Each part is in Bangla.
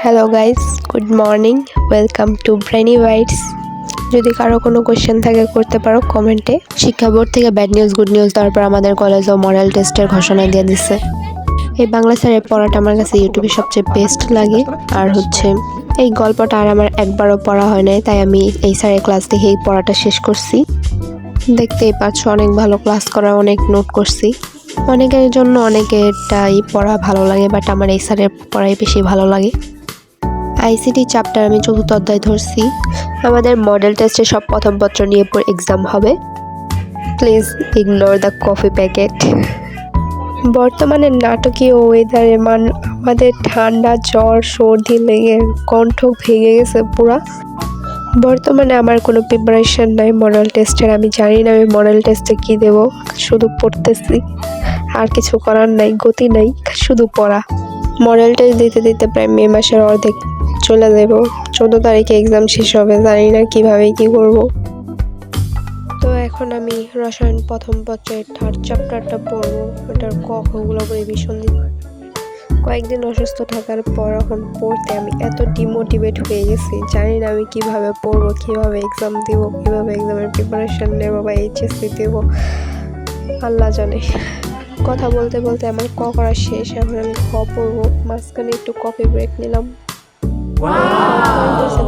Hello guys, good morning. Welcome to Brainy Bytes. যদি কারো কোনো কোয়েশ্চেন থাকে করতে পারো কমেন্টে। শিক্ষা বোর্ড থেকে ব্যাড নিউজ গুড নিউজ দেওয়ার পর আমাদের কলেজেও মডেল টেস্টের ঘোষণা দিয়ে দিচ্ছে। এই বাংলা স্যারের পড়াটা আমার কাছে ইউটিউবে সবচেয়ে বেস্ট লাগে। আর এই গল্পটা আর আমার একবারও পড়া হয় নাই, তাই আমি এই স্যারের ক্লাস দেখে এই পড়াটা শেষ করছি। দেখতেই পাচ্ছ অনেক ভালো ক্লাস করা, অনেক নোট করছি। অনেকের জন্য অনেকেরটাই পড়া ভালো লাগে, বাট আমার এই স্যারের পড়াই বেশি ভালো লাগে। আইসিটি চ্যাপ্টার আমি 4th অধ্যায় ধরছি। আমাদের মডেল টেস্টে সব প্রথমপত্র নিয়ে এক্সাম হবে। Please ignore the coffee packet. বর্তমানে নাটকীয় ওয়েদারে আমাদের ঠান্ডা, জ্বর, সর্দি লেগে কণ্ঠ ভেঙে গেছে পুরা। বর্তমানে আমার কোনো প্রিপারেশন নাই মডেল টেস্টের। আমি জানি না আমি মডেল টেস্টে কী দেব, শুধু পড়তেছি। আর কিছু করার নাই, গতি নাই, শুধু পড়া। মডেল টেস্ট দিতে দিতে প্রায় মে মাসের অর্ধেক চলে যাব। 14 তারিখে এক্সাম শেষ হবে, জানি না কীভাবে কী করব। তো এখন আমি রসায়ন প্রথম পত্রের 3rd চ্যাপ্টারটা পড়বো। ওটার কগুলো রিভিশন দিব। কয়েকদিন অসুস্থ থাকার পর এখন পড়তে আমি এত ডিমোটিভেট হয়ে গেছি, জানি না আমি কীভাবে পড়বো, কীভাবে এক্সাম দিব, কীভাবে এক্সামের প্রিপারেশান নেবো বা এইচএসসি দেবো, আল্লাহ জানে। কথা বলতে বলতে আমার করা শেষ। এখন আমি পড়বো। মাঝখানে একটু কফি ব্রেক নিলাম।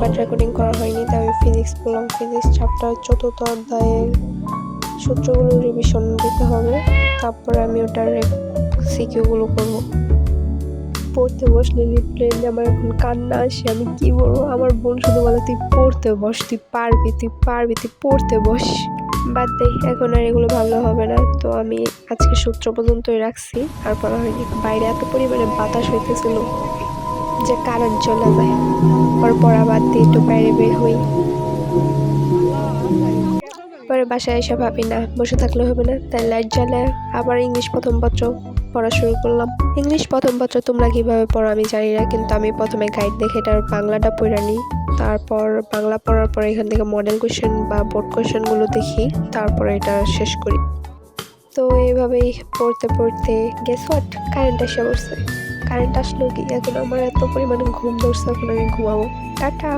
বাট রেকর্ডিং করা হয়নি, তাই আমি ফিজিক্স পড়লাম। ফিজিক্স চ্যাপ্টার 4th অধ্যায়ের সূত্রগুলো রিভিশন দিতে হবে। তারপরে আমি ওটার সিকিউগুলো করবো। পড়তে বসলে লিটারেলি আমার এখন কান্না আসে। আমি কি বলবো, আমার বোন শুধু বলে তুই পড়তে বস, তুই পারবি, তুই পারবি, তুই পড়তে বস। বাদ দে, এখন আর এগুলো ভাবলে হবে না। তো আমি আজকে সূত্র পর্যন্তই রাখছি, আর পড়া হয়নি। বাইরে এত পরিমাণে বাতাস হইতেছিল যে কারেন্ট চলে যায়। পড়া বাদ দিয়ে একটু বাইরে বের হই। পরে বাসায় এসে ভাবি না বসে থাকলে হবে না, তাই লাইট জ্বালায় আবার ইংলিশ প্রথম পত্র পড়া শুরু করলাম। ইংলিশ প্রথম পত্র তোমরা কিভাবে পড়ো আমি জানি না, কিন্তু আমি প্রথমে গাইড দেখে এটার বাংলাটা পড়ে নিই। তারপর বাংলা পড়ার পর এখান থেকে মডেল কোয়েশ্চেন বা বোর্ড কোয়েশ্চেনগুলো দেখি, তারপরে এটা শেষ করি। তো এইভাবেই পড়তে পড়তে গেস হোয়াট, কারেন্ট এসে পড়ছে। কারেন্ট আসলো কি, এখন আমার এত পরিমাণে ঘুম ধরছে, এখন আমি ঘুমাবো। টাটা।